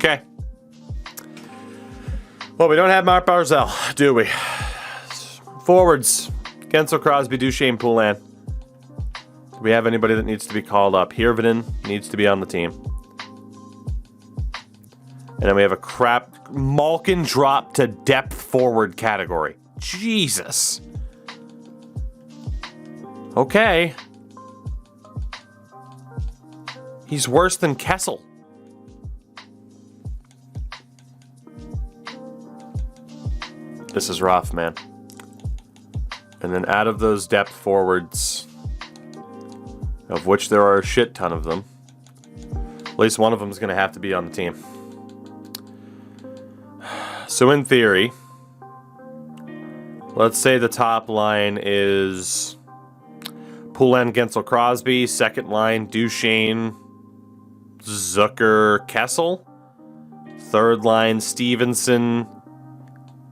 Okay. Well, we don't have Mark Barzal, do we? Forwards. Gensel, Crosby, Duchesne, Poulin. Do we have anybody that needs to be called up? Hirvonen needs to be on the team. And then we have a Malkin drop to depth forward category. Jesus. Okay. He's worse than Kessel. This is rough, man. And then out of those depth forwards, of which there are a shit ton of them, at least one of them is going to have to be on the team. So in theory, let's say the top line is Poulin, Gensel, Crosby. Second line, Duchesne, Zucker, Kessel. Third line, Stevenson,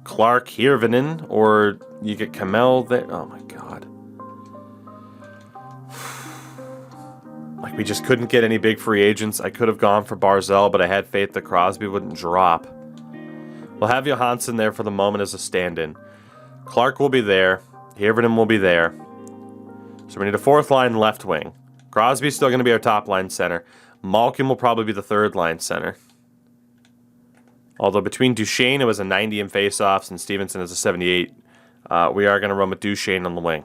Clark, Hirvonen, or you get Kamel there. Oh my god. Like, we just couldn't get any big free agents. I could have gone for Barzal, but I had faith that Crosby wouldn't drop. We'll have Johansson there for the moment as a stand-in. Clark will be there. Hirvonen will be there. So we need a fourth line left wing. Crosby's still going to be our top line center. Malkin will probably be the third line center. Although between Duchesne, it was a 90 in faceoffs, and Stevenson is a 78. We are going to run with Duchesne on the wing.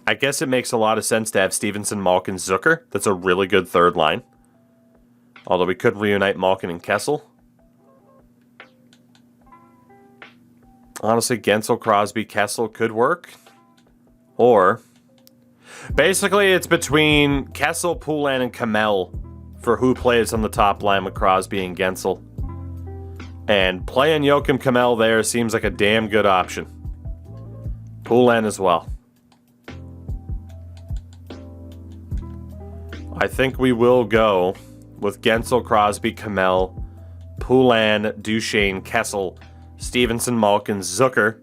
I guess it makes a lot of sense to have Stevenson, Malkin, Zucker. That's a really good third line. Although we could reunite Malkin and Kessel. Honestly, Gensel, Crosby, Kessel could work. Or, basically it's between Kessel, Poulin, and Kamel for who plays on the top line with Crosby and Gensel. And playing Joakim Kamel there seems like a damn good option. Poulin as well. I think we will go with Gensel, Crosby, Kamel, Poulin, Duchesne, Kessel, Stevenson, Malkin, Zucker.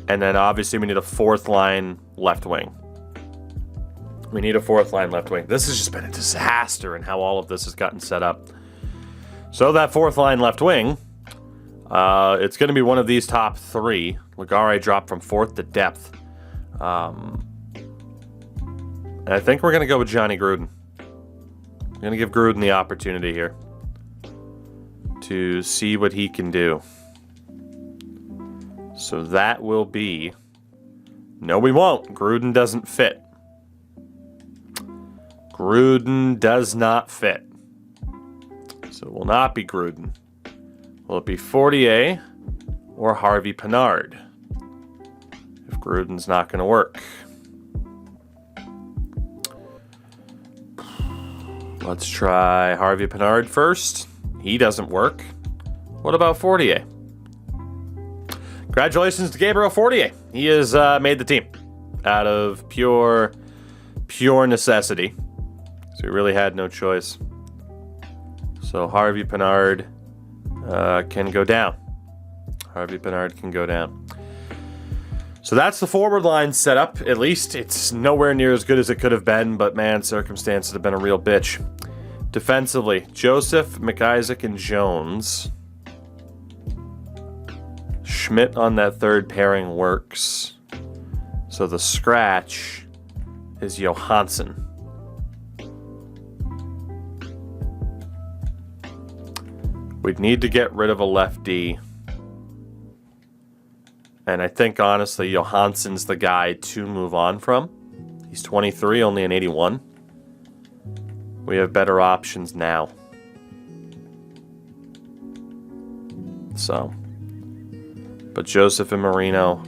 And then obviously we need a fourth line left wing. We need a fourth line left wing. This has just been a disaster in how all of this has gotten set up. So that fourth line left wing, it's going to be one of these top three. Ligare dropped from fourth to depth. And I think we're going to go with Johnny Gruden. I'm going to give Gruden the opportunity here to see what he can do. So that will be... No, we won't. Gruden doesn't fit. Gruden does not fit. So it will not be Gruden. Will it be Fortier or Harvey Pinard? If Gruden's not going to work. Let's try Harvey Pinard first. He doesn't work. What about Fortier? Congratulations to Gabriel Fortier. He has made the team out of pure necessity. So we really had no choice. So Harvey Pinard can go down. Harvey Pinard can go down. So that's the forward line set up. At least it's nowhere near as good as it could have been, but man, circumstances have been a real bitch. Defensively, Joseph, McIsaac, and Jones. Schmidt on that third pairing works. So the scratch is Johansson. We'd need to get rid of a lefty. And I think, honestly, Johansson's the guy to move on from. He's 23, only an 81. We have better options now. So. But Joseph and Marino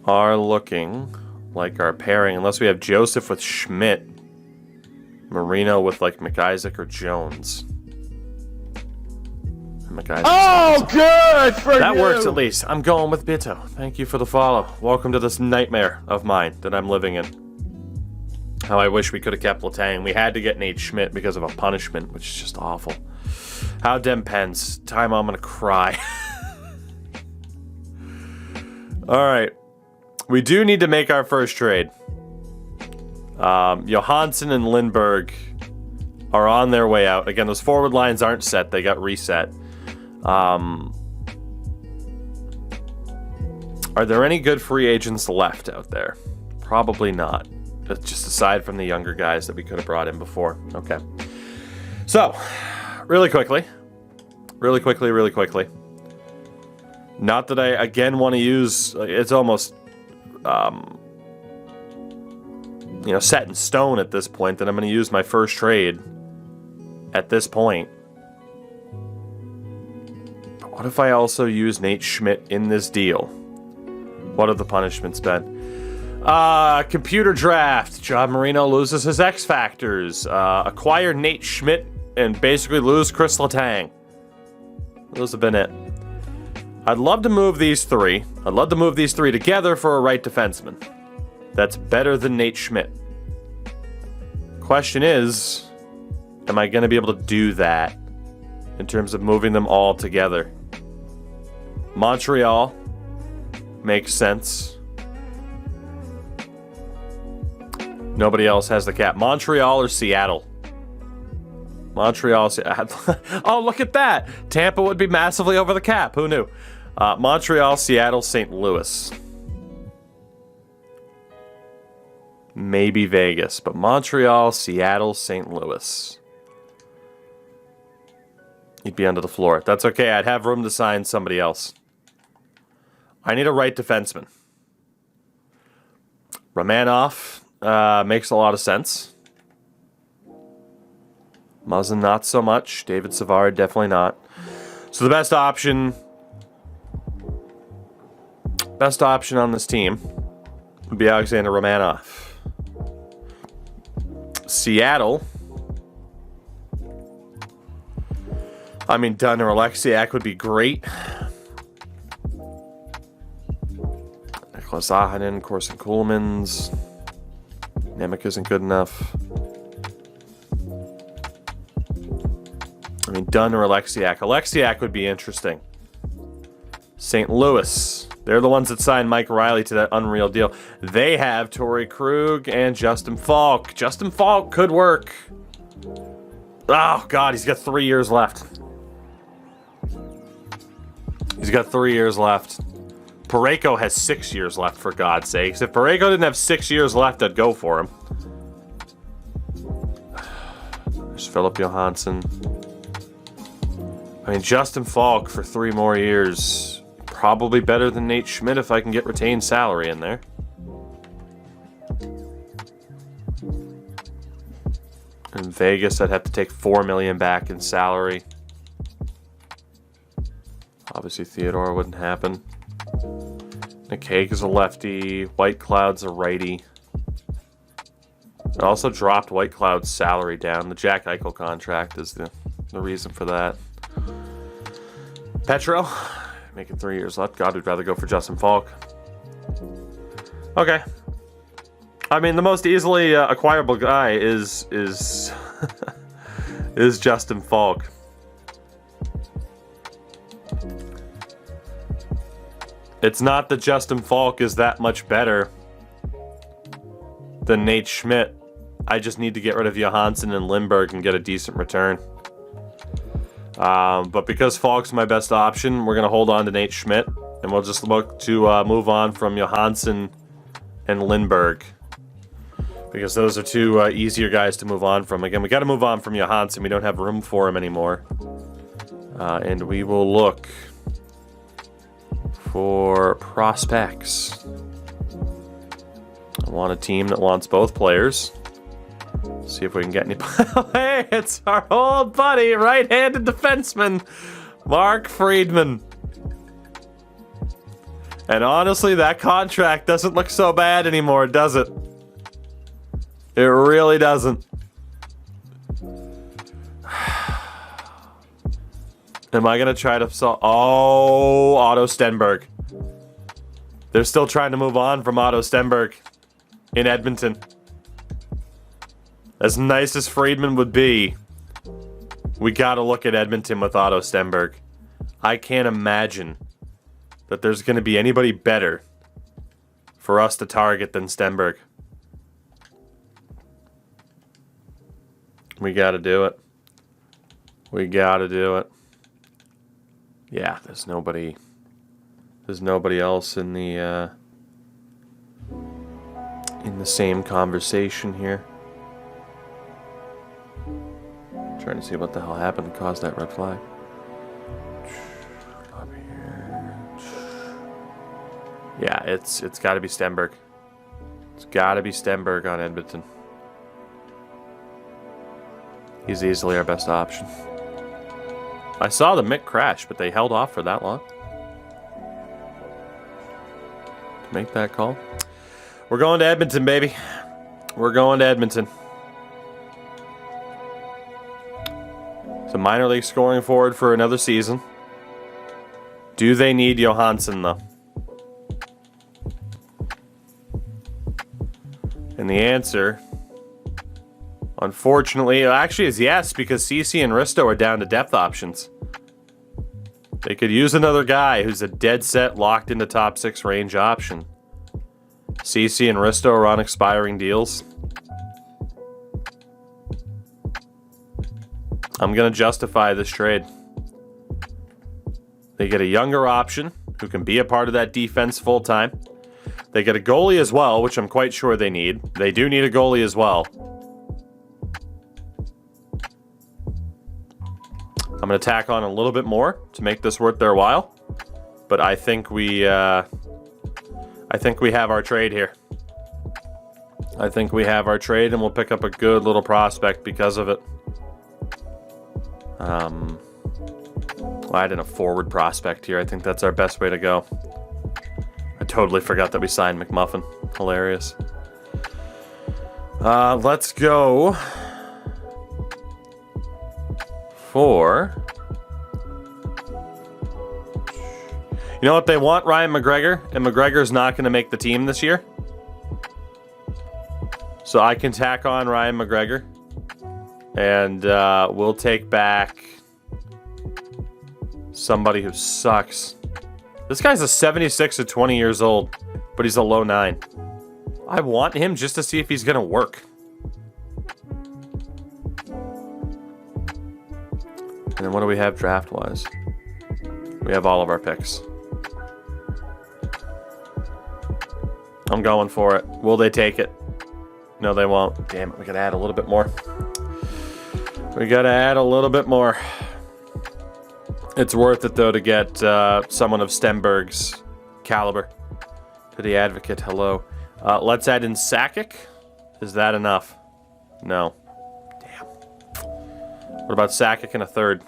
are looking like our pairing. Unless we have Joseph with Schmidt. Marino with, like, McIsaac or Jones. Oh, good for that you. Works at least. I'm going with Bito. Thank you for the follow. Welcome to this nightmare of mine that I'm living in. How I wish we could have kept Letang. We had to get Nate Schmidt because of a punishment, which is just awful. How dem pens. Time I'm going to cry. All right. We do need to make our first trade. Johansson and Lindbergh are on their way out. Again, those forward lines aren't set. They got reset. Are there any good free agents left out there? Probably not. Just aside from the younger guys that we could have brought in before. Okay. So, really quickly. Not that I, again, want to use... It's almost... set in stone at this point that I'm going to use my first trade at this point. But what if I also use Nate Schmidt in this deal? What have the punishments been? Computer draft. John Marino loses his X Factors. Acquire Nate Schmidt and basically lose Chris Letang. Those have been it. I'd love to move these three. I'd love to move these three together for a right defenseman. That's better than Nate Schmidt. Question is, am I going to be able to do that in terms of moving them all together? Montreal makes sense. Nobody else has the cap. Montreal or Seattle? Montreal, Seattle. Oh, look at that. Tampa would be massively over the cap. Who knew? Montreal, Seattle, St. Louis. Maybe Vegas, but Montreal, Seattle, St. Louis. He'd be under the floor. That's okay. I'd have room to sign somebody else. I need a right defenseman. Romanov makes a lot of sense. Muzzin, not so much. David Savard, definitely not. So the best option on this team would be Alexander Romanov. Seattle. I mean, Dunn or Alexiak would be great. Nicholas Ahanen, Corson Kuhlmans. Nemec isn't good enough. I mean, Dunn or Alexiak. Alexiak would be interesting. St. Louis. They're the ones that signed Mike Riley to that unreal deal. They have Torrey Krug and Justin Falk. Justin Falk could work. Oh, God, he's got 3 years left. He's got 3 years left. Parayko has 6 years left, for God's sakes. If Parayko didn't have 6 years left, I'd go for him. There's Philip Johansson. I mean, Justin Falk for 3 more years. Probably better than Nate Schmidt if I can get retained salary in there. In Vegas, I'd have to take $4 million back in salary. Obviously, Theodore wouldn't happen. Nick Hague is a lefty. White Cloud's a righty. I also dropped White Cloud's salary down. The Jack Eichel contract is the reason for that. Petro, making 3 years left. God, we'd rather go for Justin Falk. Okay. I mean, the most easily acquirable guy is is Justin Falk. It's not that Justin Falk is that much better than Nate Schmidt. I just need to get rid of Johansson and Lindbergh and get a decent return. But because Falk's my best option, we're going to hold on to Nate Schmidt, and we'll just look to move on from Johansson and Lindbergh. Because those are two easier guys to move on from. Again, we got to move on from Johansson. We don't have room for him anymore. And we will look for prospects. I want a team that wants both players. See if we can get any... Hey, it's our old buddy, right-handed defenseman, Mark Friedman. And honestly, that contract doesn't look so bad anymore, does it? It really doesn't. Am I going to try to sell... Oh, Otto Stenberg. They're still trying to move on from Otto Stenberg in Edmonton. As nice as Friedman would be, we got to look at Edmonton with Otto Stenberg. I can't imagine that there's going to be anybody better for us to target than Stenberg. We got to do it. We got to do it. Yeah, there's nobody else in the same conversation here. Trying to see what the hell happened to cause that red flag. Up here. Yeah, it's got to be Stenberg. It's got to be Stenberg on Edmonton. He's easily our best option. I saw the Mick crash, but they held off for that long to make that call. We're going to Edmonton, baby. We're going to Edmonton. It's a minor league scoring forward for another season. Do they need Johansson, though? And the answer, unfortunately, actually is yes, because CC and Risto are down to depth options. They could use another guy who's a dead set, locked into top 6 range option. CC and Risto are on expiring deals. I'm going to justify this trade. They get a younger option who can be a part of that defense full time. They get a goalie as well, which I'm quite sure they need. They do need a goalie as well. I'm going to tack on a little bit more to make this worth their while. But I think we have our trade here. I think we have our trade, and we'll pick up a good little prospect because of it. We'll add in a forward prospect here. I think that's our best way to go. I totally forgot that we signed McMuffin. Hilarious. Let's go for... You know what? They want Ryan McGregor, and McGregor's not going to make the team this year. So I can tack on Ryan McGregor. And we'll take back somebody who sucks. This guy's a 76 at 20 years old, but he's a low 9. I want him just to see if he's going to work. And then what do we have draft-wise? We have all of our picks. I'm going for it. Will they take it? No, they won't. Damn it, we gotta add a little bit more. We gotta add a little bit more. It's worth it, though, to get someone of Stenberg's caliber. To the Advocate, hello. Let's add in Sakic. Is that enough? No. Damn. What about Sakic in a third?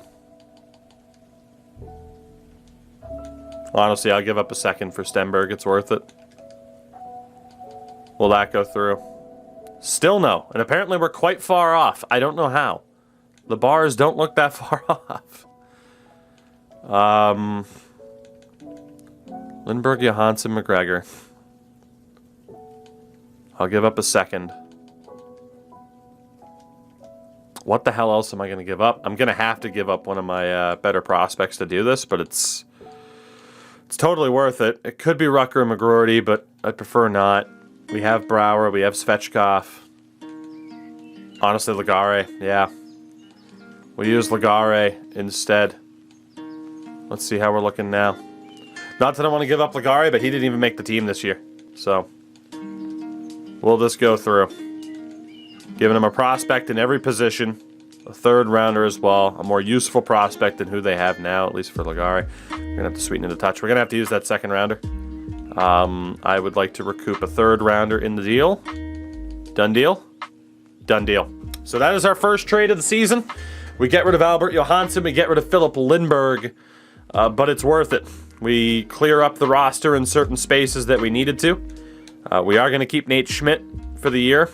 Honestly, I'll give up a second for Stenberg. It's worth it. Will that go through? Still no. And apparently we're quite far off. I don't know how. The bars don't look that far off. Lindbergh, Johansson, McGregor. I'll give up a second. What the hell else am I going to give up? I'm going to have to give up one of my better prospects to do this, but it's totally worth it. It could be Rucker and McGroarty, but I'd prefer not. We have Brouwer, we have Svechkov. Honestly, Legare, yeah. We'll use Legare instead. Let's see how we're looking now. Not that I want to give up Legare, but he didn't even make the team this year. So, we'll just go through. Giving him a prospect in every position. A third rounder as well. A more useful prospect than who they have now, at least for Legare. We're going to have to sweeten it a touch. We're going to have to use that second rounder. I would like to recoup a third rounder in the deal. Done deal? Done deal. So that is our first trade of the season. We get rid of Albert Johansson. We get rid of Philip Lindbergh. But it's worth it. We clear up the roster in certain spaces that we needed to. We are going to keep Nate Schmidt for the year.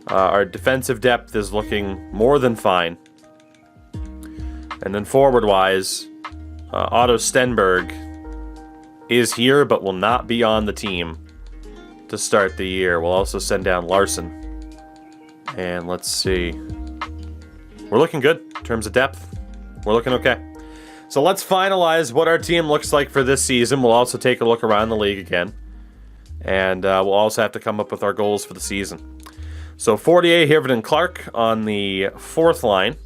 Our defensive depth is looking more than fine. And then forward-wise, Otto Stenberg is here but will not be on the team to start the year. We'll also send down Larson. And let's see. We're looking good in terms of depth. We're looking okay. So let's finalize what our team looks like for this season. We'll also take a look around the league again. And we'll also have to come up with our goals for the season. So 48, Hirvin Clark on the fourth line.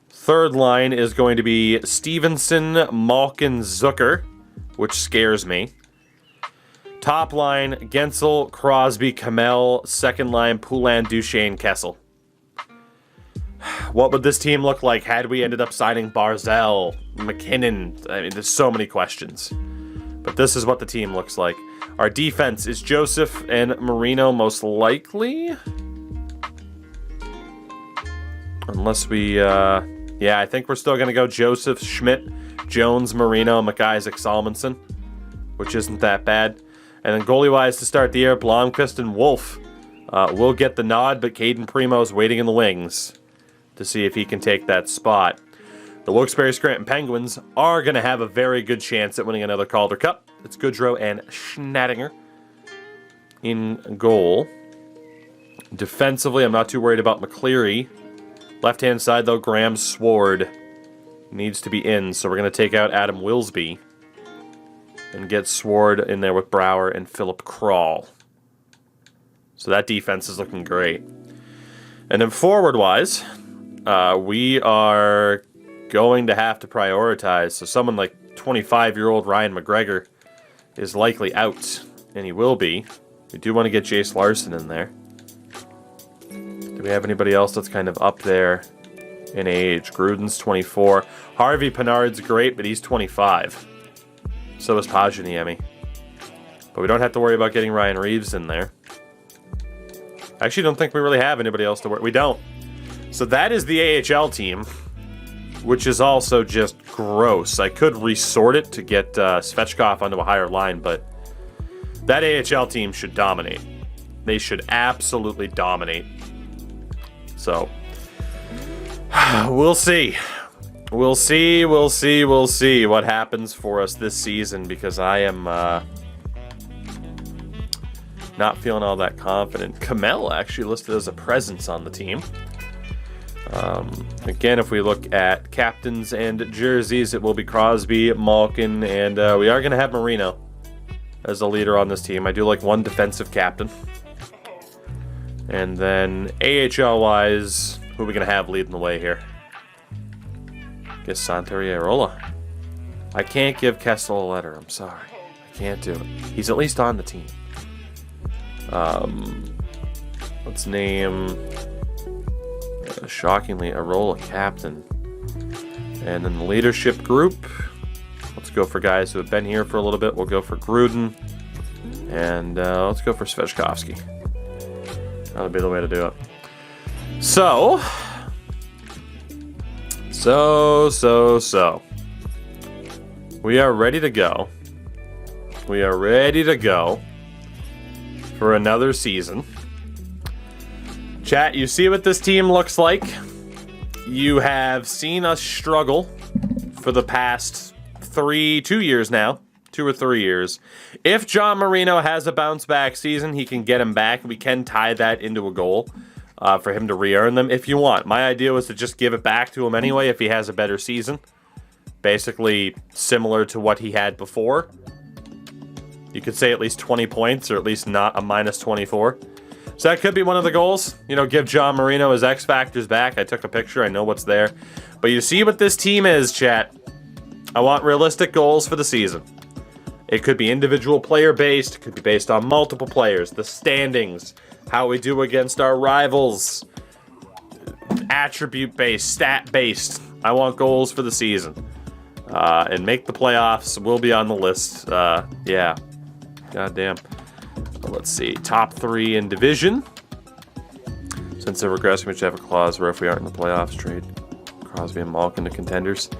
Third line is going to be Stevenson, Malkin, Zucker, which scares me. Top line, Gensel, Crosby, Kamel. Second line, Poulin, Duchesne, Kessel. What would this team look like had we ended up signing Barzell, McKinnon? I mean, there's so many questions. But this is what the team looks like. Our defense is Joseph and Marino, most likely. Unless we, yeah, I think we're still going to go Joseph, Schmidt, Jones, Marino, McIsaac, Salmonson, which isn't that bad. And then goalie-wise to start the year, Blomqvist and Wolf will get the nod, but Caden Primo's waiting in the wings to see if he can take that spot. The Wilkes-Barre-Scranton Penguins are going to have a very good chance at winning another Calder Cup. It's Goodrow and Schnattinger in goal. Defensively, I'm not too worried about McCleary. Left-hand side, though, Graham Sword needs to be in, so we're going to take out Adam Wilsby and get Sword in there with Brower and Philip Krall. So that defense is looking great. And then forward-wise, we are going to have to prioritize. So someone like 25-year-old Ryan McGregor is likely out, and he will be. We do want to get Jace Larson in there. Do we have anybody else that's kind of up there in age? Gruden's 24. Harvey Pinard's great, but he's 25. So is Pajaniemi. But we don't have to worry about getting Ryan Reeves in there. I actually don't think we really have anybody else to worry. We don't. So that is the AHL team, which is also just gross. I could resort it to get Svechkov onto a higher line, but that AHL team should dominate. They should absolutely dominate. So, we'll see. We'll see what happens for us this season, because I am not feeling all that confident. Kamel actually listed as a presence on the team. Again, if we look at captains and jerseys, it will be Crosby, Malkin, and we are going to have Marino as a leader on this team. I do like one defensive captain. And then AHL-wise, who are we going to have leading the way here? I guess Santori Arola. I can't give Kessel a letter. I'm sorry. I can't do it. He's at least on the team. Let's name... shockingly, Arola captain. And then the leadership group, let's go for guys who have been here for a little bit. We'll go for Gruden. And let's go for Svechkovsky. That'll be the way to do it. So. We are ready to go. We are ready to go for another season. Chat, you see what this team looks like. You have seen us struggle for the past 2 years now. 2 or 3 years. If John Marino has a bounce back season, he can get him back. We can tie that into a goal for him to re-earn them if you want. My idea was to just give it back to him anyway if he has a better season. Basically similar to what he had before. You could say at least 20 points or at least not a minus 24. So that could be one of the goals. You know, give John Marino his X factors back. I took a picture. I know what's there. But you see what this team is, chat. I want realistic goals for the season. It could be individual player based. It could be based on multiple players. The standings. How we do against our rivals. Attribute based. Stat based. I want goals for the season. And make the playoffs. We'll be on the list. Yeah. Goddamn. Let's see. Top 3 in division. Since they're regressing, we should have a clause where if we aren't in the playoffs, trade Crosby and Malkin to contenders.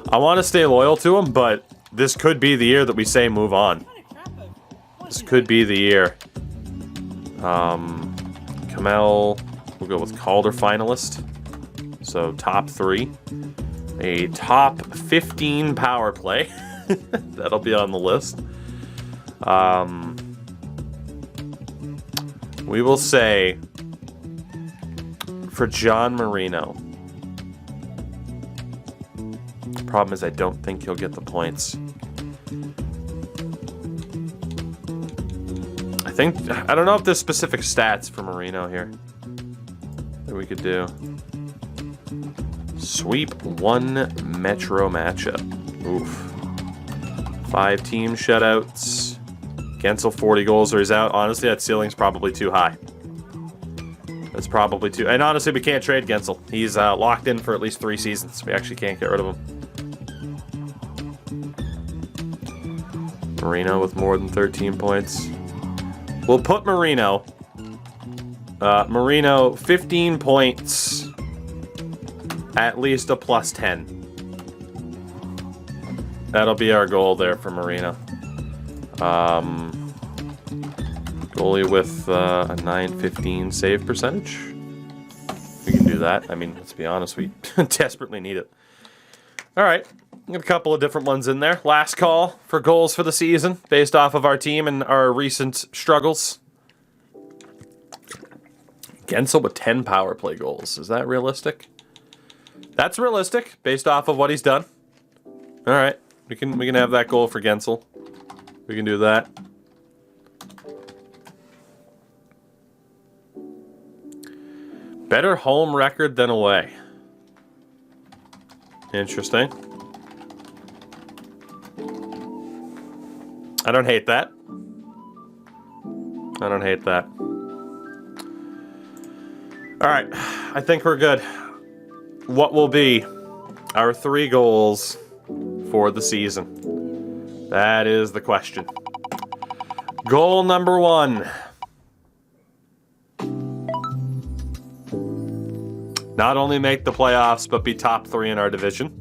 I want to stay loyal to them, but this could be the year that we say move on. This could be the year. Kamel, we'll go with Calder finalist. So top 3. A top 15 power play. That'll be on the list. We will say for John Marino. Problem is I don't think he'll get the points. I don't know if there's specific stats for Marino here. that we could do. Sweep 1 Metro matchup. Oof. 5 team shutouts. Gensel 40 goals or he's out. Honestly, that ceiling's probably too high. That's probably too... And honestly, we can't trade Gensel. He's locked in for at least 3 seasons. We actually can't get rid of him. Marino with more than 13 points. We'll put Marino. Marino, 15 points. At least a plus 10. That'll be our goal there for Marino. Goalie with a 915 save percentage. We can do that. I mean, let's be honest, we desperately need it. All right. Got a couple of different ones in there. Last call for goals for the season based off of our team and our recent struggles. Gensel with 10 power play goals. Is that realistic? That's realistic based off of what he's done. All right. We can have that goal for Gensel. We can do that. Better home record than away. Interesting. I don't hate that. I don't hate that. All right. I think we're good. What will be our 3 goals for the season? That is the question. Goal number 1. Not only make the playoffs, but be top 3 in our division.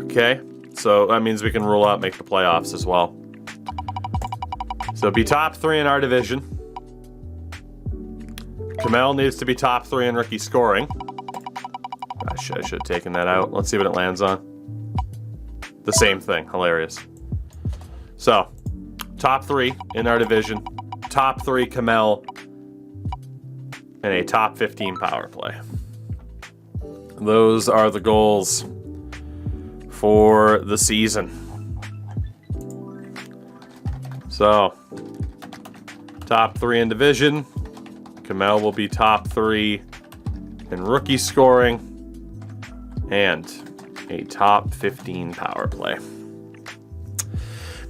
Okay, so that means we can rule out make the playoffs as well. So be top 3 in our division. Kamel needs to be top 3 in rookie scoring. I should have taken that out. Let's see what it lands on. The same thing. Hilarious. So, top 3 in our division. Top 3 Kamel. And a top 15 power play. Those are the goals for the season. So, top 3 in division. Kamel will be top 3 in rookie scoring. And a top 15 power play.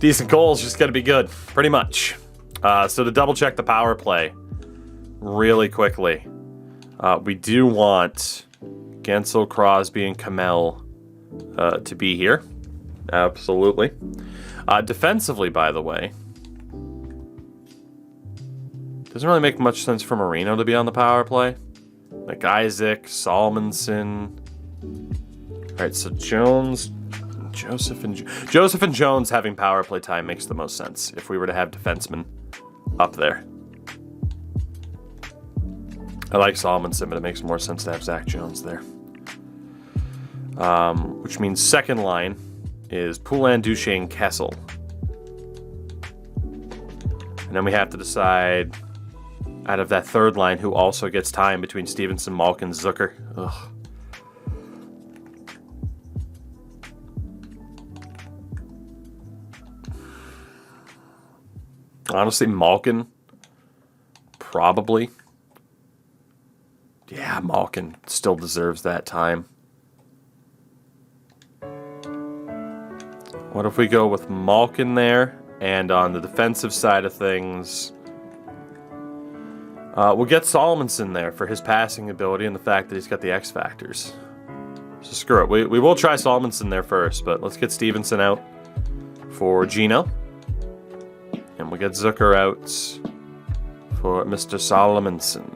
Decent goals, just got to be good, pretty much. So to double check the power play really quickly, we do want Gensel, Crosby, and Kamel to be here. Absolutely. Defensively, by the way, doesn't really make much sense for Marino to be on the power play. Like Isaac, Salmonson. All right, so Joseph and Jones having power play time makes the most sense if we were to have defensemen up there. I like Salmonson, but it makes more sense to have Zach Jones there. Which means second line is Poulin, Duchesne, Kessel. And then we have to decide out of that third line who also gets time between Stevenson, Malkin, Zucker. Ugh. Honestly, Malkin, probably. Yeah, Malkin still deserves that time. What if we go with Malkin there, and on the defensive side of things, we'll get Solomonson there for his passing ability and the fact that he's got the X factors. So screw it. We will try Solomonson there first, but let's get Stevenson out for Gino. And we'll get Zucker out for Mr. Solomonson.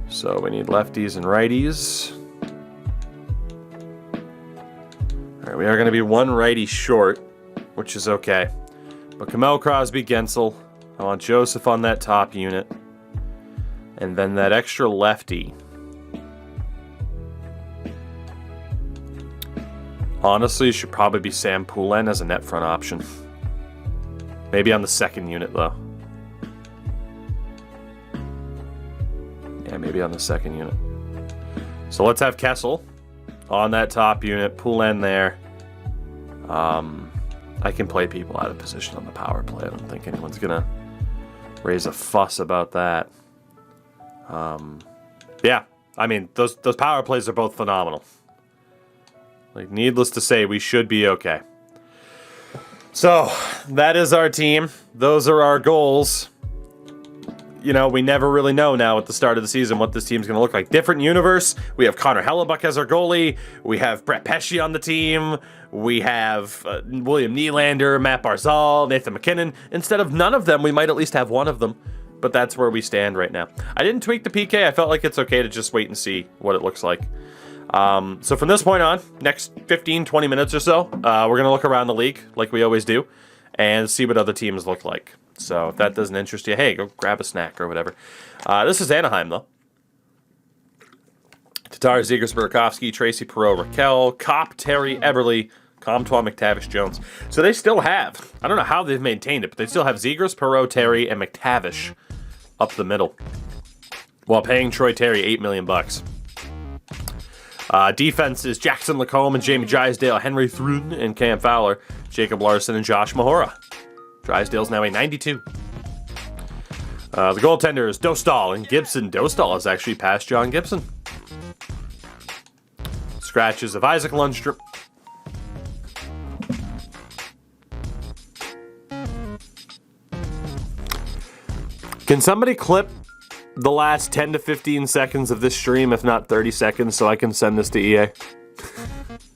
So we need lefties and righties. All right, we are going to be 1 righty short, which is okay. But Kamel, Crosby, Gensel. I want Joseph on that top unit. And then that extra lefty. Honestly, it should probably be Sam Poulin as a net front option. Maybe on the second unit, though. Yeah, maybe on the second unit. So let's have Kessel on that top unit. Poulin there. I can play people out of position on the power play. I don't think anyone's going to raise a fuss about that. Yeah, I mean, those power plays are both phenomenal. Like, needless to say, we should be okay. So, that is our team. Those are our goals. You know, we never really know now at the start of the season what this team's going to look like. Different universe. We have Connor Hellebuck as our goalie. We have Brett Pesce on the team. We have William Nylander, Matt Barzal, Nathan McKinnon. Instead of none of them, we might at least have one of them. But that's where we stand right now. I didn't tweak the PK. I felt like it's okay to just wait and see what it looks like. So from this point on, next 15, 20 minutes or so, we're going to look around the league like we always do and see what other teams look like. So if that doesn't interest you, hey, go grab a snack or whatever. This is Anaheim, though. Tatar, Zegras, Burakovsky, Tracy, Perreault, Raquel, Kopp, Terry, Eberle, Comtois, McTavish, Jones. So they still have, I don't know how they've maintained it, but they still have Zegras, Perreault, Terry, and McTavish up the middle while paying Troy Terry $8 million. Defense is Jackson Lacombe and Jamie Drysdale, Henry Thrun and Cam Fowler, Jacob Larson and Josh Mahora. Drysdale's now a 92. The goaltenders, Dostal and Gibson. Dostal has actually passed John Gibson. Scratches of Isaac Lundstrom. Can somebody clip the last 10 to 15 seconds of this stream, if not 30 seconds, so I can send this to EA?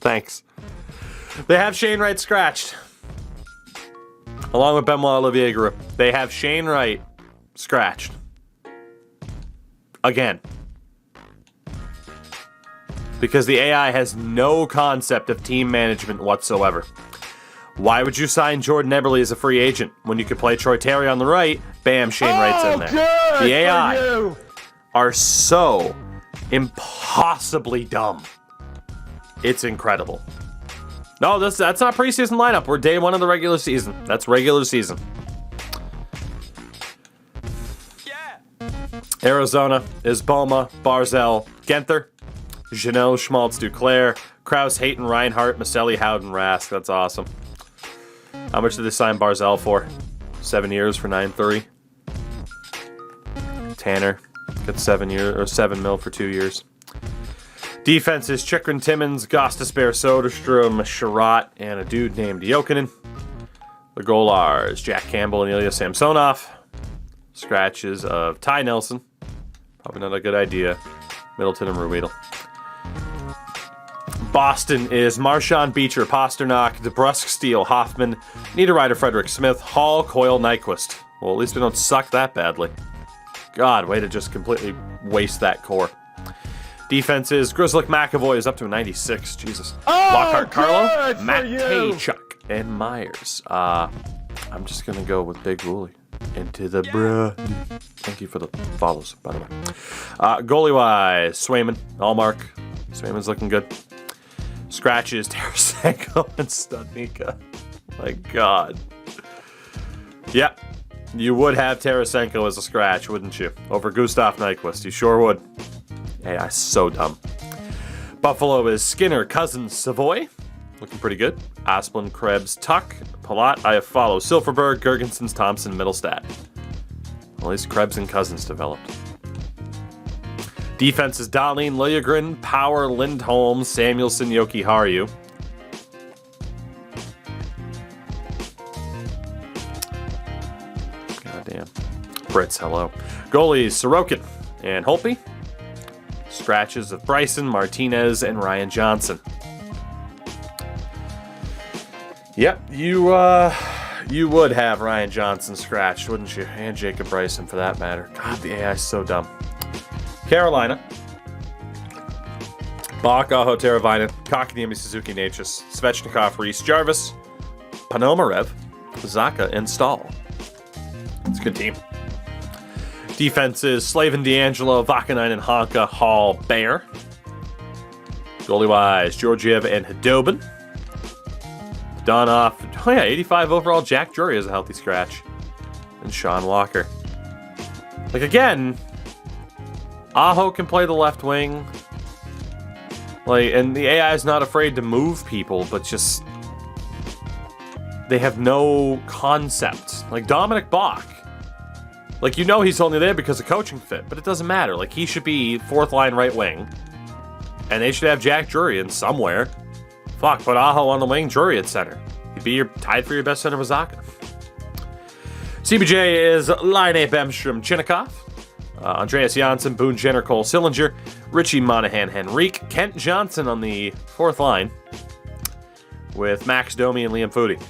Thanks. They have Shane Wright scratched. Along with Benoit Olivier Group. They have Shane Wright scratched. Again. Because the AI has no concept of team management whatsoever. Why would you sign Jordan Eberle as a free agent when you could play Troy Terry on the right? Bam, Shane Wright's in there. Good the AI are so impossibly dumb. It's incredible. No, that's not preseason lineup. We're day one of the regular season. That's regular season. Yeah. Arizona is Boma, Barzell, Genther, Janelle, Schmaltz, Duclair, Krause, Hayton, Reinhart, Maselli, Howden, Rask. That's awesome. How much did they sign Barzell for? 7 years for $9.3. Tanner got 7 mil for 2 years. Defense is Chikrin, Timmins, Gostisbehere, Soderstrom, Sherratt, and a dude named Jokinen. The goalars, Jack Campbell and Ilya Samsonov. Scratches of Ty Nelson. Probably not a good idea. Middleton and Ruedel. Boston is Marchand, Beecher, Pasternak, DeBrusk, Steele, Hoffman, Niederreiter, Frederick Smith, Hall, Coyle, Nyquist. Well, at least we don't suck that badly. God, way to just completely waste that core. Defense is Grizzlick, McAvoy is up to a 96. Jesus. Lockhart, Carlo, Matt Chuck, and Myers. I'm just going to go with Big Wooly. Into the bruh. Thank you for the follows, by the way. Goalie-wise, Swayman, Allmark. Swayman's looking good. Scratches, Tarasenko and Studnicka. My God. Yep. You would have Tarasenko as a scratch, wouldn't you? Over Gustav Nyquist. You sure would. AI so dumb. Buffalo is Skinner, Cousins, Savoy. Looking pretty good. Asplund, Krebs, Tuck, Palat, Iafallo, Silverberg, Gergensons, Thompson, Middlestat. Well, at least Krebs and Cousins developed. Defense is Dahlin, Liljegren, Power, Lindholm, Samuelson, Yoki Haru. Goddamn. Brits, hello. Goalies, Sorokin and Holtby. Scratches of Bryson, Martinez, and Ryan Johnson. Yep, you would have Ryan Johnson scratched, wouldn't you? And Jacob Bryson, for that matter. God, the AI is so dumb. Carolina. Bach, Aho, Teravainen, Kotkaniemi, Suzuki, Natchez, Svechnikov, Reese, Jarvis, Panomarev, Zaka, and Stahl. It's a good team. Defense is Slavin, D'Angelo, Vakanainen, Honka, Hall, Bear. Goalie-wise, Georgiev and Hedobin. Donoff, 85 overall. Jack Drury is a healthy scratch. And Sean Walker. Like, again, Aho can play the left wing. Like, and the AI is not afraid to move people, but just... they have no concept. Like, Dominic Bach. Like, you know he's only there because of coaching fit, but it doesn't matter. Like, he should be fourth line right wing, and they should have Jack Drury in somewhere. Fuck, put Aho on the wing, Drury at center. He'd be tied for your best center with Zacha. CBJ is Laine Bemstrom Chinnikov, Andreas Janssen, Boone Jenner, Cole Sillinger, Richie Monahan, Henrique, Kent Johnson on the fourth line with Max Domi and Liam Foudy.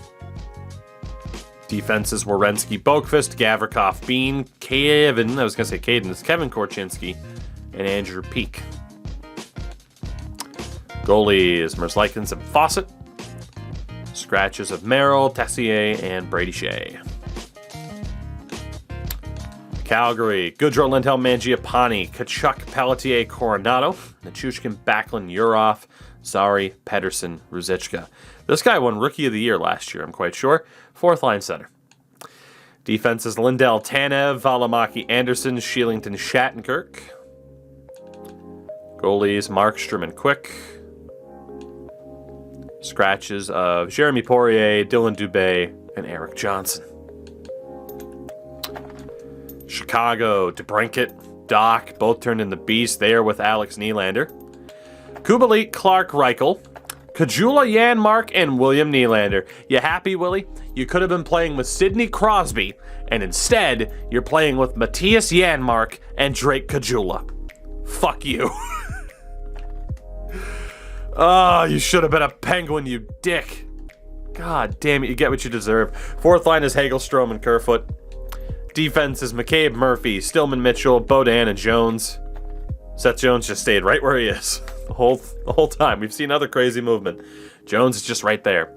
Defenses were Renski, Boqvist, Gavrikov, Bean, Kevin Korchinski, and Andrew Peak. Goalies, Merzlikins and Fawcett. Scratches of Merrill, Tessier, and Brady Shea. Calgary, Goodrow, Lindell, Mangiapane, Kachuk, Pelletier, Coronado, Nichushkin, Backlund, Urov, Zari, Pedersen, Ruzicka. This guy won Rookie of the Year last year, I'm quite sure. Fourth line center. Defenses, Lindell, Tanev, Valimaki, Anderson, Shieldington, Shattenkirk. Goalies, Markstrom and Quick. Scratches of Jeremy Poirier, Dylan Dubé, and Eric Johnson. Chicago, DeBrincat, Doc, both turned into beasts there with Alex Nylander. Kubalik, Clark, Reichel, Kajula, Janmark, and William Nylander. You happy, Willie? You could have been playing with Sidney Crosby, and instead, you're playing with Matthias Janmark and Drake Kajula. Fuck you. Oh, you should have been a Penguin, you dick. God damn it, you get what you deserve. Fourth line is Hagelstrom and Kerfoot. Defense is McCabe, Murphy, Stillman, Mitchell, Beaudin, and Jones. Seth Jones just stayed right where he is the whole time. We've seen other crazy movement. Jones is just right there.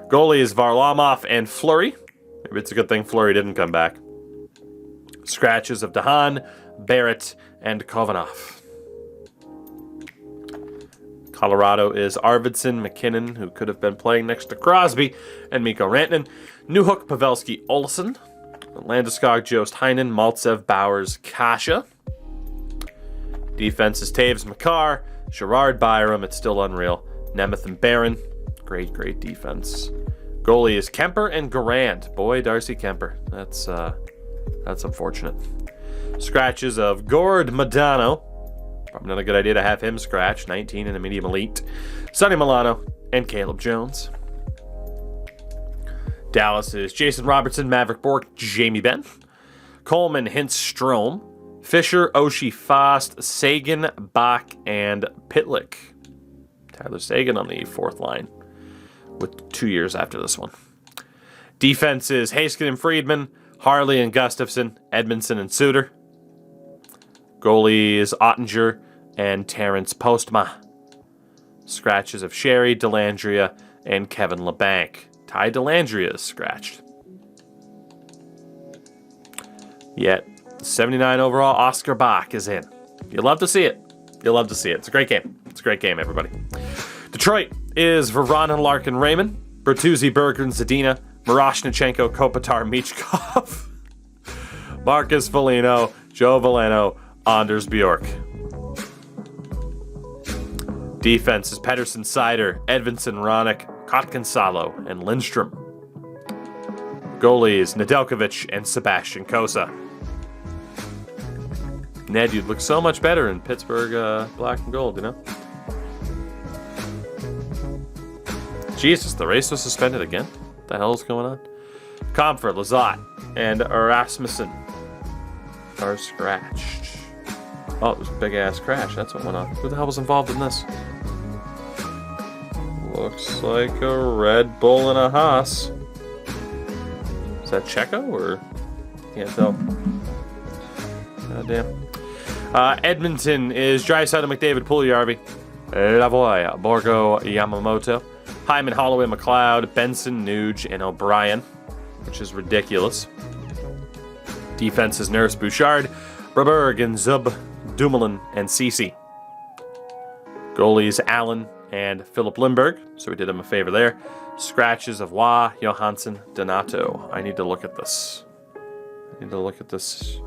Goalie is Varlamov and Fleury. Maybe it's a good thing Fleury didn't come back. Scratches of Dahan, Barrett, and Kovanov. Colorado is Arvidsson, McKinnon, who could have been playing next to Crosby, and Mikko Rantanen. Newhook, Pavelski, Olsen. Landeskog, Jost, Heinen, Maltsev, Bowers, Kasha. Defense is Taves, Makar, Gerard, Byram. It's still unreal. Nemeth and Barron. Great, great defense. Goalie is Kemper and Garand. Boy, Darcy Kemper. That's unfortunate. Scratches of Gord Modano. Probably not a good idea to have him scratch. 19 in a medium elite. Sonny Milano and Caleb Jones. Dallas is Jason Robertson, Maverick Bork, Jamie Benn. Coleman, Hintz, Strome. Fisher, Oshie, Fost, Sagan, Bach, and Pitlick. Tyler Sagan on the fourth line with 2 years after this one. Defense is Haskin and Friedman, Harley and Gustafson, Edmondson and Suter. Goalie is Ottinger and Terrence Postma. Scratches of Sherry, Delandria, and Kevin LeBanc. Ty Delandria is scratched. Yet, 79 overall, Oscar Bach is in. You'll love to see it. You'll love to see it. It's a great game. It's a great game, everybody. Detroit is Voronin, Larkin, Raymond. Bertuzzi, Berggren, Zadina. Miroshnichenko, Kopitar, Michkov. Marcus Foligno, Joe Valeno, Anders Bjork. Defense is Pedersen, Seider, Edvinsson, Ronick, Kotkensalo, and Lindstrom. Goalies, Nedeljkovic and Sebastian Kosa. Ned, you'd look so much better in Pittsburgh black and gold, you know? Jesus, the race was suspended again? What the hell is going on? Comfort, Lizotte, and Rasmussen are scratched. Oh, it was a big-ass crash. That's what went on. Who the hell was involved in this? Looks like a Red Bull and a Haas. Is that Checo or? Can't tell. God damn. Edmonton is Draisaitl, McDavid, Puljujarvi, Lavoie, Borgo, Yamamoto, Hyman, Holloway, McLeod, Benson, Nuge, and O'Brien, which is ridiculous. Defense is Nurse, Bouchard, Braberg, and Zub, Dumoulin, and Cece. Goalies Allen and Philip Lindbergh, so we did him a favor there. Scratches of Wah, Johansson, Donato. I need to look at this. I need to look at this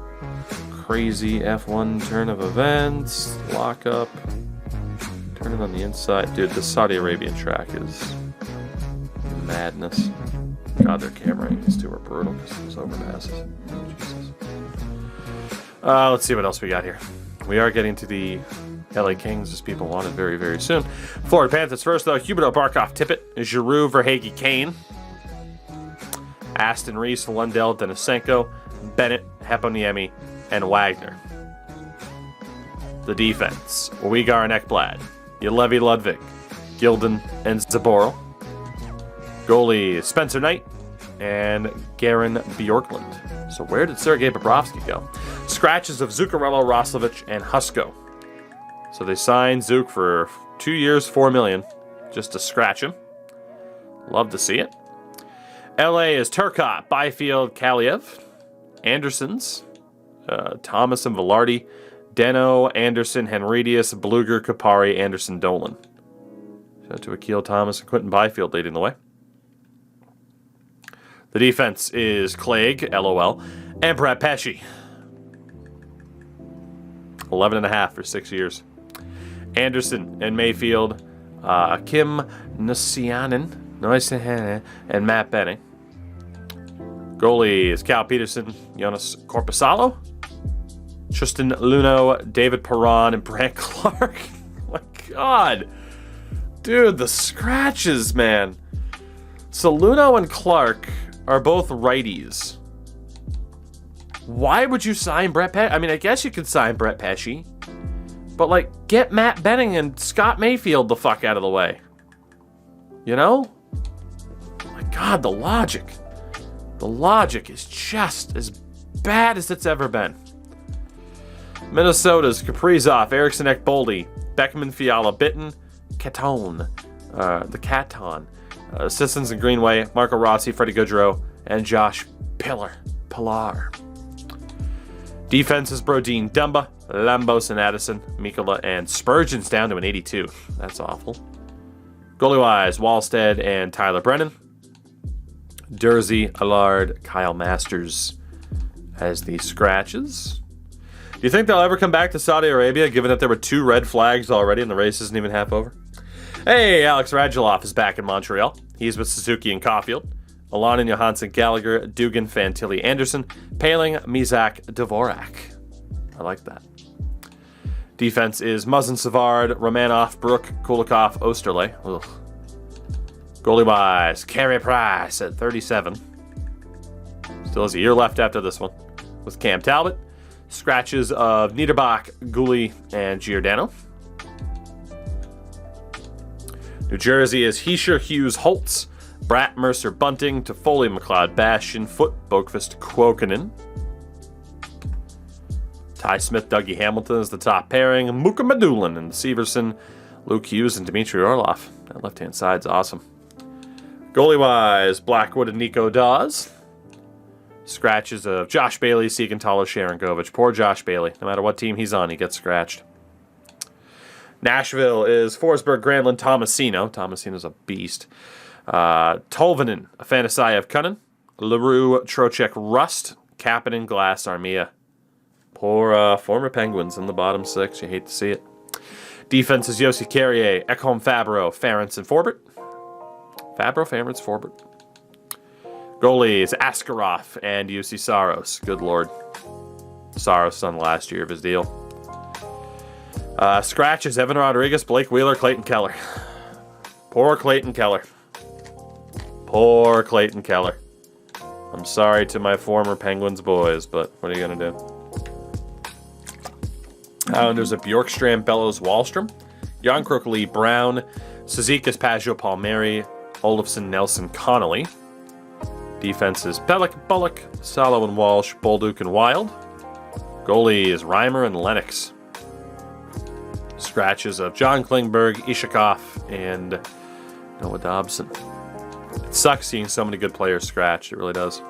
crazy F1 turn of events. Lock up. Turn it on the inside. Dude, the Saudi Arabian track is madness. God, their camera angles too are brutal because those overpasses. Jesus. Let's see what else we got here. We are getting to the LA Kings as people wanted very, very soon. Florida Panthers first, though. Huberdeau, Barkov, Tippett, Giroux, Verhaeghe, Kane, Aston Reese, Lundell, Denisenko, Bennett, Heponiemi, and Wagner. The defense, Uyghur and Ekblad, Julevi Ludvig, Gilden, and Zaboral. Goalie, Spencer Knight, and Garen Bjorklund. So where did Sergei Bobrovsky go? Scratches of Zuccarello, Roslovic, and Husko. So they signed Zook for 2 years, $4 million, just to scratch him. Love to see it. LA is Turcotte, Byfield, Kaliev, Andersons, Thomas and Velarde, Deno, Anderson, Henridius, Bluger, Kapari, Anderson, Dolan. Shout out to Akil Thomas and Quentin Byfield leading the way. The defense is Clegg, LOL, and Brett Pesce. 11.5 for 6 years. Anderson and Mayfield, Kim Nusianen, and Matt Benning. Goalie is Cal Peterson, Jonas Korpisalo, Tristan Luneau, David Perron, and Brant Clark. Oh my God. Dude, the scratches, man. So Luneau and Clark are both righties. Why would you sign Brett Pesce? I mean, I guess you could sign Brett Pesce. But, like, get Matt Benning and Scott Mayfield the fuck out of the way. You know? My God, the logic. The logic is just as bad as it's ever been. Minnesota's Kaprizov, Eriksson, Ekboldi, Beckman, Fiala, Bitten, Catone, the Caton, Sissons and Greenway, Marco Rossi, Freddie Gaudreau, and Josh Pillar. Defense is Brodin, Dumba, Lambos and Addison, Mikkola, and Spurgeon's down to an 82. That's awful. Goalie-wise, Wallstead and Tyler Brennan. Dursey, Allard, Kyle Masters as the scratches. Do you think they'll ever come back to Saudi Arabia, given that there were 2 red flags already and the race isn't even half over? Hey, Alex Radulov is back in Montreal. He's with Suzuki and Caulfield. Alanin, Johansson, Gallagher, Dugan, Fantilli, Anderson, Paling, Mizak, Dvorak. I like that. Defense is Muzzin, Savard, Romanov, Brook, Kulikov, Osterley. Ugh. Goalie-wise, Carey Price at 37. Still has a year left after this one. With Cam Talbot. Scratches of Niederbach, Gouli, and Giordano. New Jersey is Heischer, Hughes, Holtz, Bratt, Mercer, Bunting, Toffoli, McLeod, Bastian, Foot, Boqvist, Kuokkanen. Ty Smith, Dougie Hamilton is the top pairing. Muka Medulin and Severson, Luke Hughes, and Dmitry Orlov. That left-hand side's awesome. Goalie-wise, Blackwood and Nico Dawes. Scratches of Josh Bailey, Siegenthaler, Sharon Govich. Poor Josh Bailey. No matter what team he's on, he gets scratched. Nashville is Forsberg, Granlund, Tomasino. Tomasino's a beast. Tolvanen, Afanasayev, Cunnin. LaRue, Trocheck, Rust. Kapanen, Glass, Armia. Poor former Penguins in the bottom 6. You hate to see it. Defense is Yossi Carrier, Ekholm, Fabro, Ferentz, and Forbert. Fabro, Ferentz, Forbert. Goalies, Askarov and UC Saros. Good lord. Saros on the last year of his deal. Scratches, Evan Rodriguez, Blake Wheeler, Clayton Keller. Poor Clayton Keller. Poor Clayton Keller. I'm sorry to my former Penguins boys, but what are you going to do? Islanders of Bjorkstrand, Bellows, Wallstrom. Jan Krokoli, Brown. Cizikas, Pageau, Palmieri. Olofsson, Nelson, Connolly. Defense is Pellick, Bullock, Salo and Walsh, Bolduc and Wild. Goalie is Reimer and Lennox. Scratches of John Klingberg, Ishakov, and Noah Dobson. It sucks seeing so many good players scratch. It really does.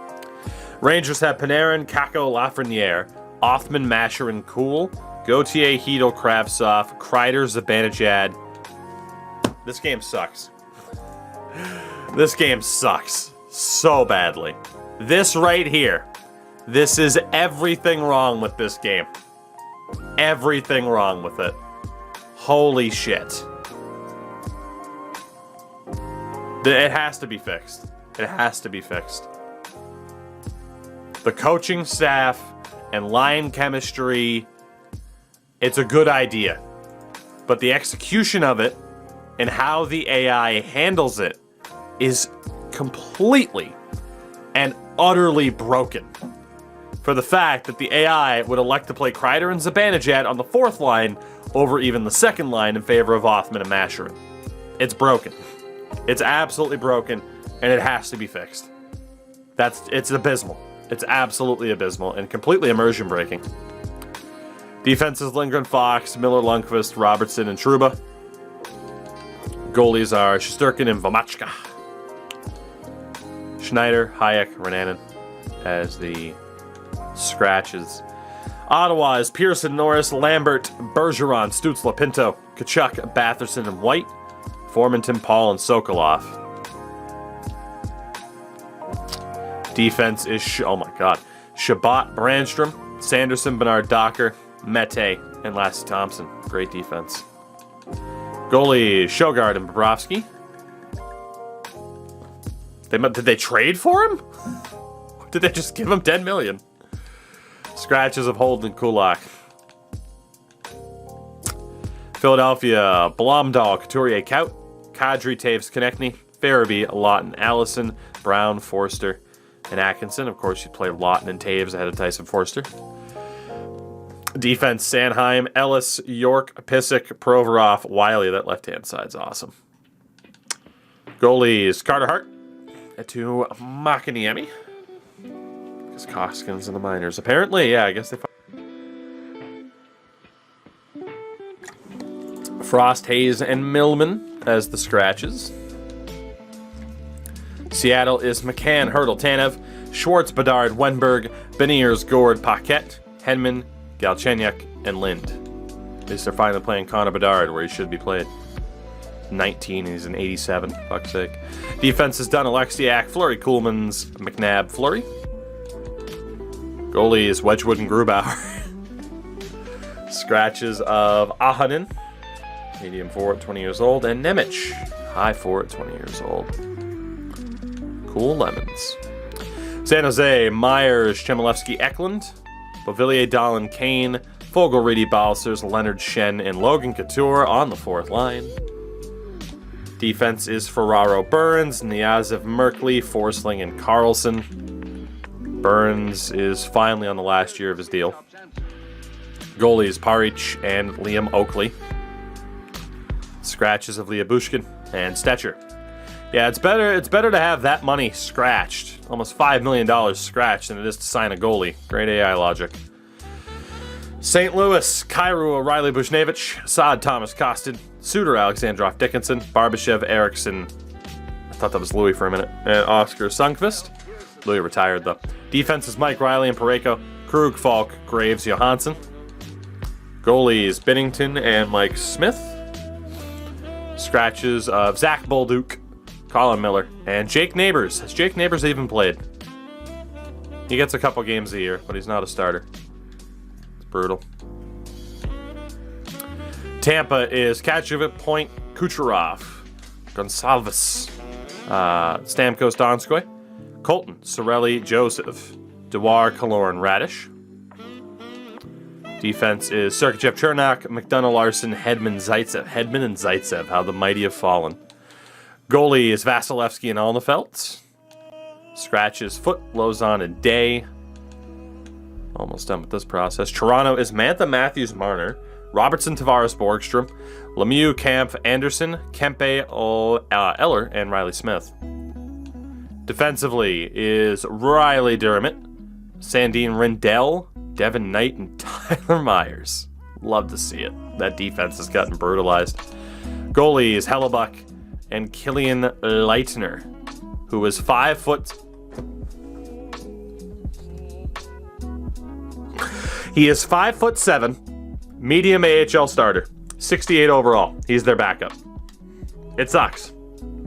Rangers have Panarin, Kakko, Lafreniere, Othman, Masher, and Cool. Gauthier, Hedel, Kravtsov, Kreider, Zibanejad. This game sucks. This game sucks so badly. This right here. This is everything wrong with this game. Everything wrong with it. Holy shit. It has to be fixed. It has to be fixed. The coaching staff and line chemistry, it's a good idea. But the execution of it and how the AI handles it is completely and utterly broken. For the fact that the AI would elect to play Kreider and Zibanejad on the fourth line over even the second line in favor of Othman and Masherin. It's broken. It's absolutely broken, and it has to be fixed. It's abysmal. It's absolutely abysmal and completely immersion breaking. Defenses: Lindgren, Fox, Miller, Lundqvist, Robertson, and Trouba. Goalies are Shesterkin and Vomachka. Schneider, Hayek, Renanen as the scratches. Ottawa is Pearson, Norris, Lambert, Bergeron, Stützle, Pinto, Kachuk, Batherson, and White. Formanton, Paul, and Sokolov. Defense is, Shabbat, Brandstrom, Sanderson, Bernard Docker, Mete, and Lassie Thompson. Great defense. Goalie, Sjogard and Bobrovsky. Did they trade for him? Or did they just give him $10 million? Scratches of Holden and Kulak. Philadelphia, Blomdahl, Couturier, Kaut, Kadri, Taves, Konechny, Farabee, Lawton, Allison, Brown, Forster, and Atkinson. Of course, you play Lawton and Taves ahead of Tyson Forster. Defense: Sanheim, Ellis, York, Pissick, Provorov, Wiley. That left-hand side's awesome. Goalies: Carter Hart to Makiniemi. Because Koskins in the minors. Apparently, yeah, I guess they... Frost, Hayes, and Millman as the scratches. Seattle is McCann, Hurdle, Tanev, Schwartz, Bedard, Wenberg, Beniers, Gord, Paquette, Henman, Galchenyuk, and Lind. At least they're finally playing Connor Bedard where he should be played. 19, and he's an 87, fuck's sake. Defense is done. Alexiak, Fleury, Coolmans, McNabb, Fleury. Goalies: Wedgwood and Grubauer. Scratches of Ahonen, medium forward, 20 years old, and Nemec, high forward, 20 years old. Cool lemons. San Jose: Myers, Chmelevsky, Eklund, Beauvillier, Dahlin, Kane, Fogle, Reedy, Balsers, Leonard, Shen, and Logan Couture on the fourth line. Defense is Ferraro, Burns, Niazev, Merkley, Forsling, and Carlson. Burns is finally on the last year of his deal. Goalies: Parich and Liam Oakley. Scratches of Liabushkin and Stetcher. Yeah, it's better to have that money scratched, almost $5 million scratched, than it is to sign a goalie. Great AI logic. St. Louis: Kyrou, O'Reilly, Bushnevich, Saad, Thomas, Kostin, Suter, Alexandrov, Dickinson, Barbashev, Eriksson. I thought that was Louis for a minute. And Oscar Sundqvist. Louis retired, though. Defense is Mike Riley and Parayko, Krug, Falk, Graves, Johansson. Goalies: Binnington and Mike Smith. Scratches of Zach Bolduc, Colin Miller, and Jake Neighbors. Has Jake Neighbors even played? He gets a couple games a year, but he's not a starter. It's brutal. Tampa is Katchovic, Point, Kucherov, Gonsalves, Stamkos, Donskoy, Colton, Sorelli, Joseph, Dewar, Kaloran, Radish. Defense is Sergachev, Chernak, McDonough, Larson, Hedman, Zaitsev. Hedman and Zaitsev, how the mighty have fallen. Goalie is Vasilevsky and Alnefelt. Scratches: Foot, Lozon, and Day. Almost done with this process. Toronto is Mantha, Matthews, Marner, Robertson, Tavares, Borgstrom, Lemieux, Kampf, Anderson, Kempe, Eller, and Riley Smith. Defensively is Riley Dermott, Sandine Rendell, Devin Knight, and Tyler Myers. Love to see it. That defense has gotten brutalized. Goalie is Hellebuck and Killian Leitner, who is 5 foot... He is 5'7", medium AHL starter, 68 overall. He's their backup. It sucks.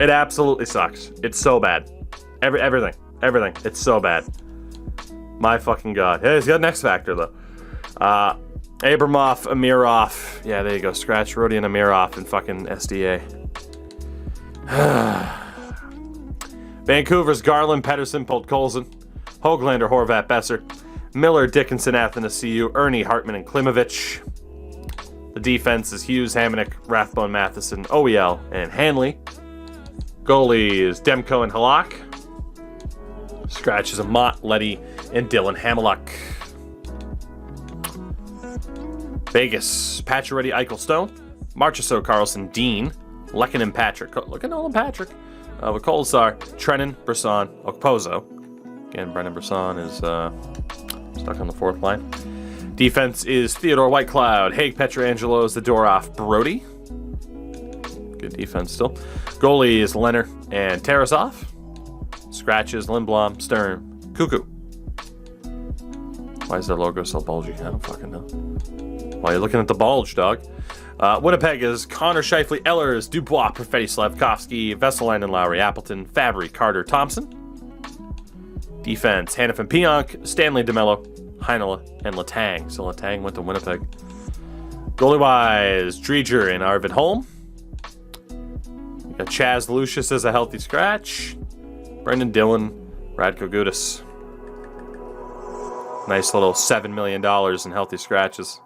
It absolutely sucks. It's so bad. Everything. It's so bad. My fucking god. Hey, he's got an X Factor, though. Abramov, Amirov. Yeah, there you go. Scratch Rodion, Amirov, and fucking SDA. Vancouver's Garland, Pedersen, Podkolzin, Höglander, Horvat, Besser, Miller, Dickinson, Athanasiou, Ernie, Hartman, and Klimovich. The defense is Hughes, Hamonic, Rathbone, Matheson, OEL, and Hanley. Goalie is Demko and Halak. Scratches of Mott, Letty, and Dylan Hamiluk. Vegas, Pacioretty, Eichel, Stone, Marchessault, Carlson, Dean, Lehkonen, Patrick. Look at Nolan Patrick. With Kolesar, Trennan, Brisson, Okposo. Again, Brennan Brisson is stuck on the fourth line. Defense is Theodore Whitecloud, Haig, Petrangelos, Zadorov, Brody. Good defense still. Goalie is Leonard and Tarasov. Scratches, Lindblom, Stern, Cuckoo. Why is their logo so bulgy? I don't fucking know. Why are you looking at the bulge, dog? Winnipeg is Connor Scheifele, Ehlers, Dubois, Perfetti, Slavkovsky, Vesalainen, Lowry, Appleton, Fabry, Carter, Thompson. Defense, Hannafin, Pionk, Stanley, DeMello, Heinola, and Letang. So Letang went to Winnipeg. Goalie-wise, Dreger and Arvid Holm. We got Chaz Lucius as a healthy scratch. Brendan Dillon, Radko Gudas. Nice little $7 million in healthy scratches.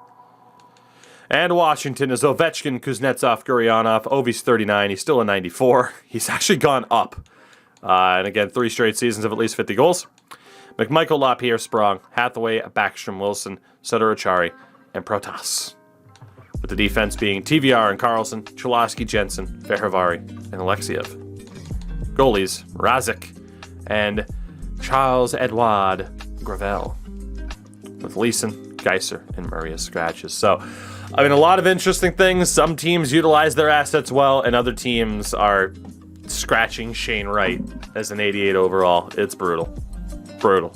And Washington is Ovechkin, Kuznetsov, Gurionov. Ovi's 39. He's still a 94. He's actually gone up. And again, 3 straight seasons of at least 50 goals. McMichael, LaPierre, Sprong, Hathaway, Backstrom, Wilson, Sutter, Achari, and Protas. With the defense being TVR and Carlson, Cholowski, Jensen, Fehervari, and Alexiev. Goalies, Razik and Charles-Edouard Gravel. With Leeson, Geiser, and Murray as scratches. So, I mean, a lot of interesting things. Some teams utilize their assets well, and other teams are scratching Shane Wright as an 88 overall. It's brutal. Brutal.